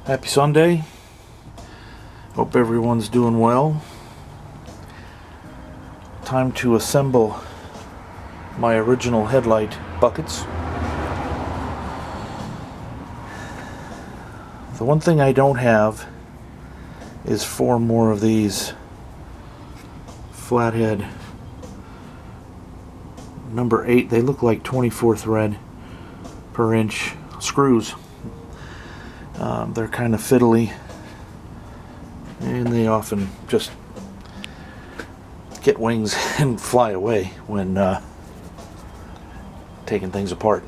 Happy Sunday. Hope everyone's doing well. Time to assemble my original headlight buckets. The one thing I don't have is 4 more of these flathead number 8. They look like 24 thread per inch screws. They're kind of fiddly, and they often just get wings and fly away when taking things apart.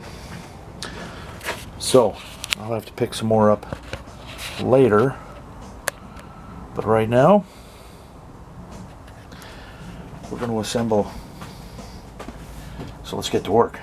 So I'll have to pick some more up later, but right now we're going to assemble. So let's get to work.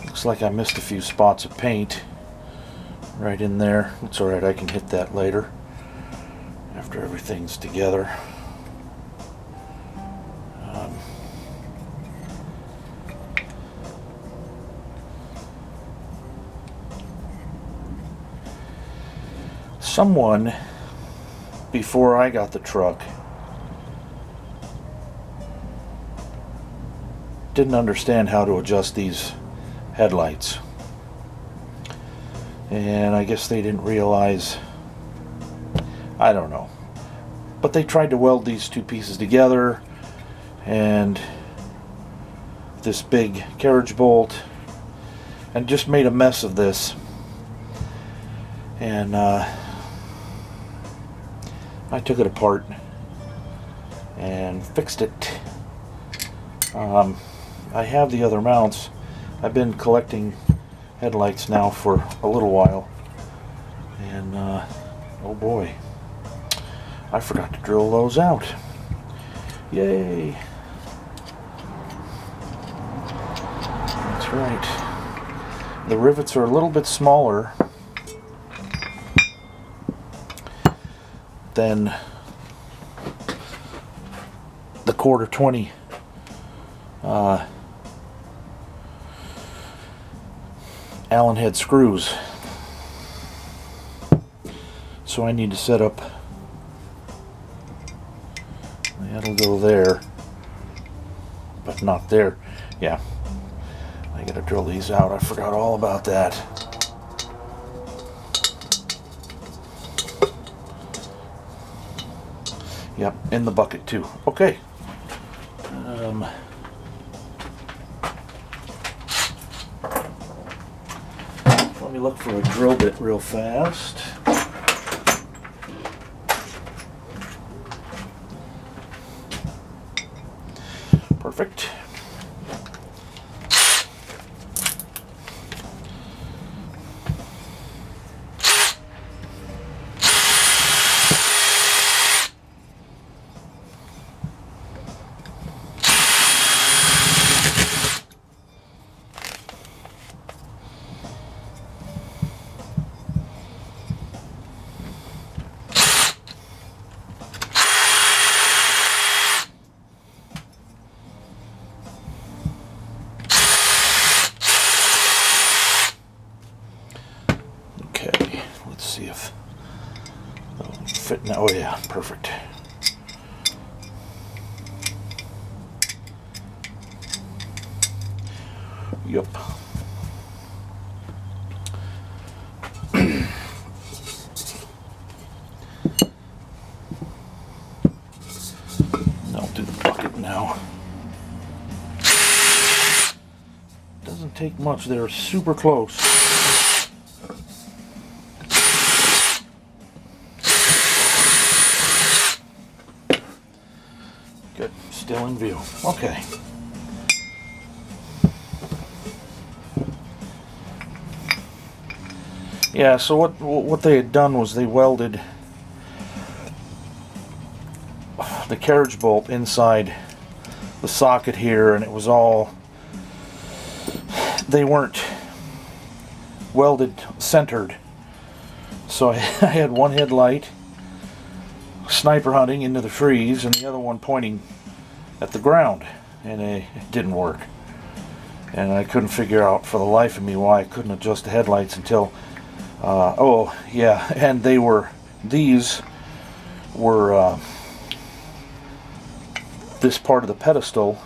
Looks like I missed a few spots of paint right in there. It's alright, I can hit that later after everything's together. Someone, before I got the truck, didn't understand how to adjust these headlights, and I guess they didn't realize, I don't know, but they tried to weld these two pieces together and this big carriage bolt and just made a mess of this, and I took it apart and fixed it. I have the other mounts. I've been collecting headlights now for a little while, and oh boy, I forgot to drill those out. Yay! That's right. The rivets are a little bit smaller than the 1/4 20 Allen head screws, so I need to set up. That'll go there, but not there. Yeah, I gotta drill these out. I forgot all about that. Yep, in the bucket too. Okay. Let me look for a drill bit real fast. Perfect. See if that'll fit now. Oh yeah, perfect. Yup. Doesn't take much. They're super close. Good. Still in view. Okay. Yeah, so what they had done was they welded the carriage bolt inside the socket here, and it was all, they weren't welded centered. So I had one headlight sniper hunting into the trees and the other one pointing at the ground, and it didn't work. And I couldn't figure out for the life of me why I couldn't adjust the headlights until oh yeah, and these were this part of the pedestal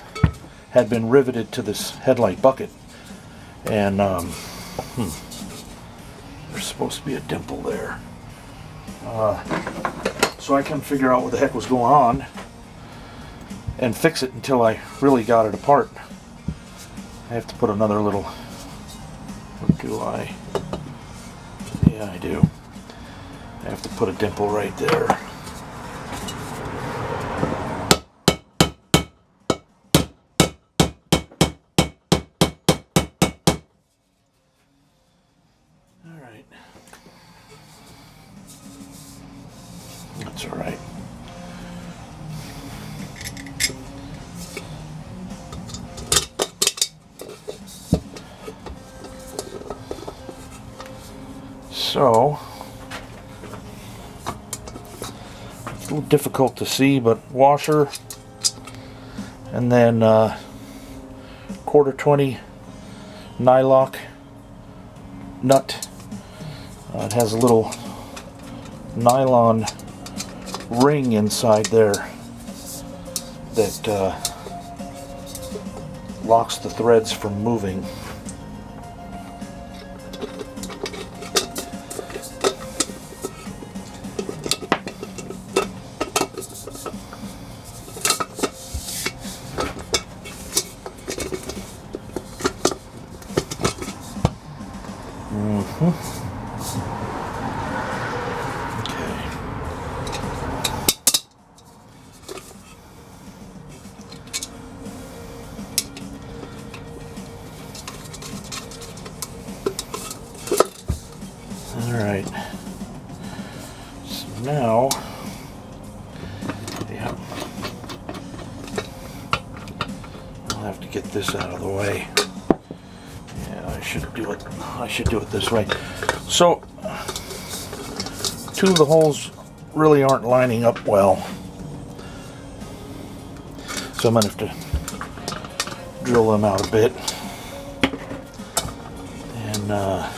had been riveted to this headlight bucket, and there's supposed to be a dimple there, so I couldn't figure out what the heck was going on and fix it until I really got it apart. I have to put another little, what do I? Yeah, I do. I have to put a dimple right there. All right. That's all right. So, it's a little difficult to see, but washer, and then quarter 20 nylock nut. It has a little nylon ring inside there that locks the threads from moving. Alright, so now, yeah, I'll have to get this out of the way. Yeah, I should do it this way. So, two of the holes really aren't lining up well, so I'm going to have to drill them out a bit, and yeah.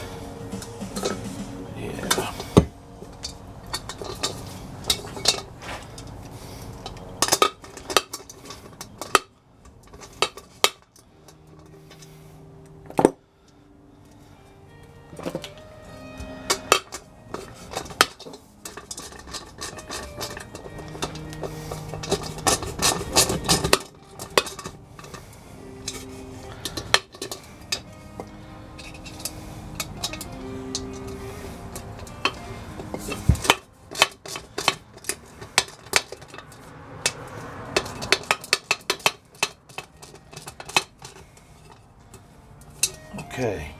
Okay,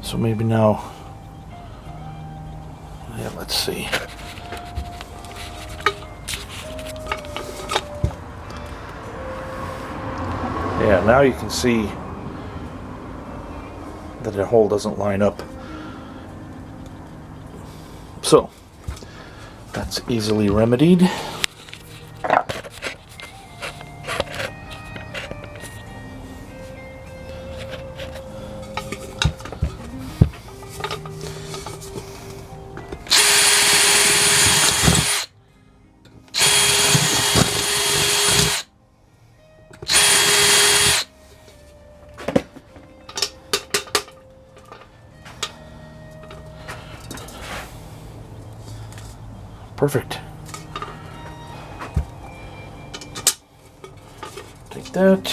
so maybe now, yeah, let's see. Yeah, now you can see that the hole doesn't line up. So, that's easily remedied. Perfect. Take that.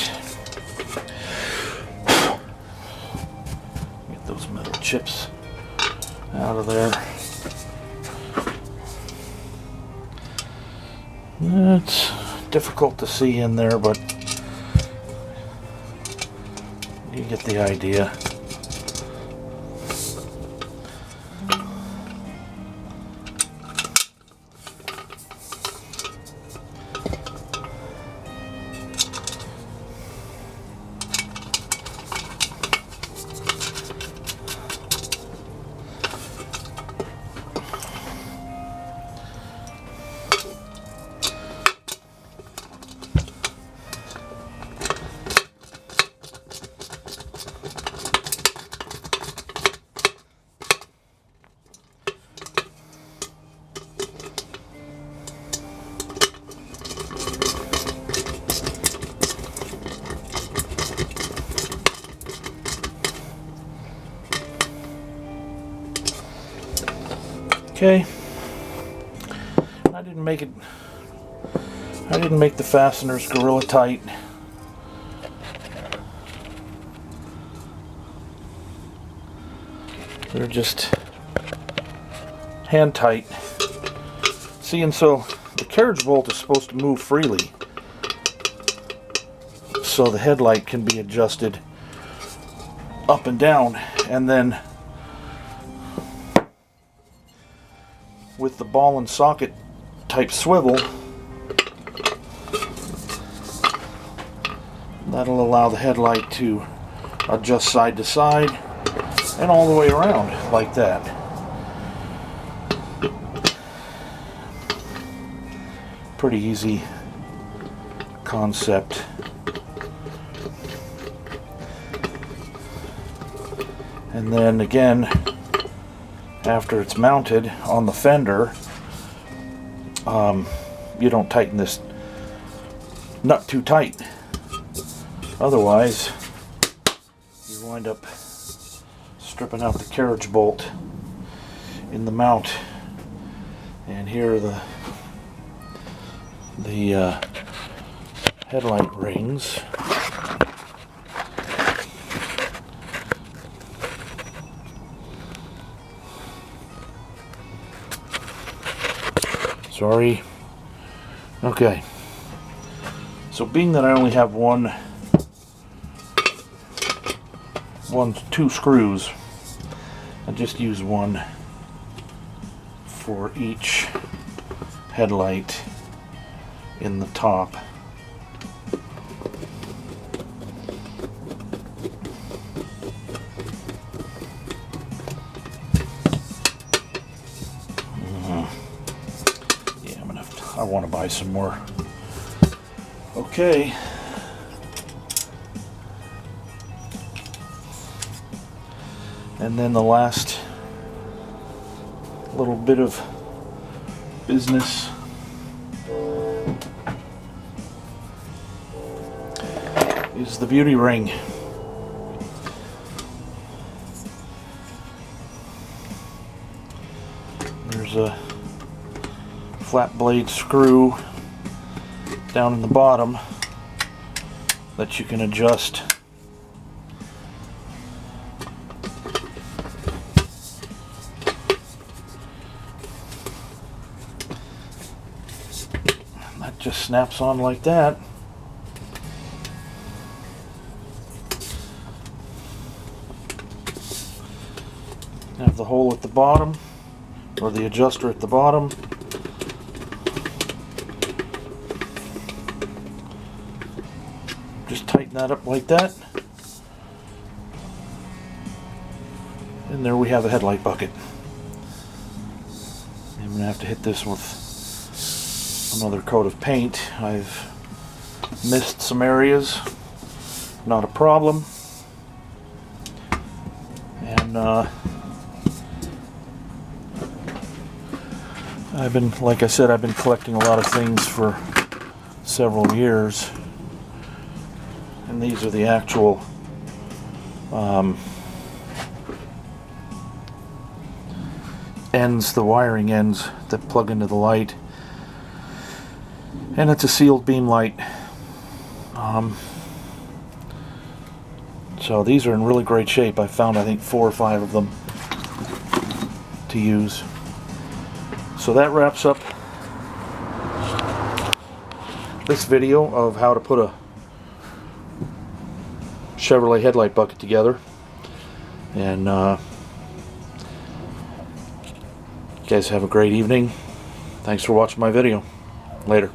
Get those metal chips out of there. It's difficult to see in there, but you get the idea. Okay, I didn't make the fasteners Gorilla tight. They're just hand tight. See, and so the carriage bolt is supposed to move freely, so the headlight can be adjusted up and down, and then with the ball and socket type swivel, that'll allow the headlight to adjust side to side and all the way around like that. Pretty easy concept. And then again, after it's mounted on the fender, you don't tighten this nut too tight. Otherwise, you wind up stripping out the carriage bolt in the mount. And here are the headlight rings. Sorry. Okay. So being that I only have two screws, I just use one for each headlight in the top. I want to buy some more. Okay. And then the last little bit of business is the beauty ring. There's a flat blade screw down in the bottom that you can adjust. That just snaps on like that. Have the hole at the bottom, or the adjuster at the bottom. Just tighten that up like that. And there we have a headlight bucket. I'm going to have to hit this with another coat of paint. I've missed some areas. Not a problem. And like I said, I've been collecting a lot of things for several years. And these are the actual ends, the wiring ends that plug into the light. And it's a sealed beam light. So these are in really great shape. I found, I think, 4 or 5 of them to use. So that wraps up this video of how to put a Chevrolet headlight bucket together. And you guys have a great evening. Thanks for watching my video. Later.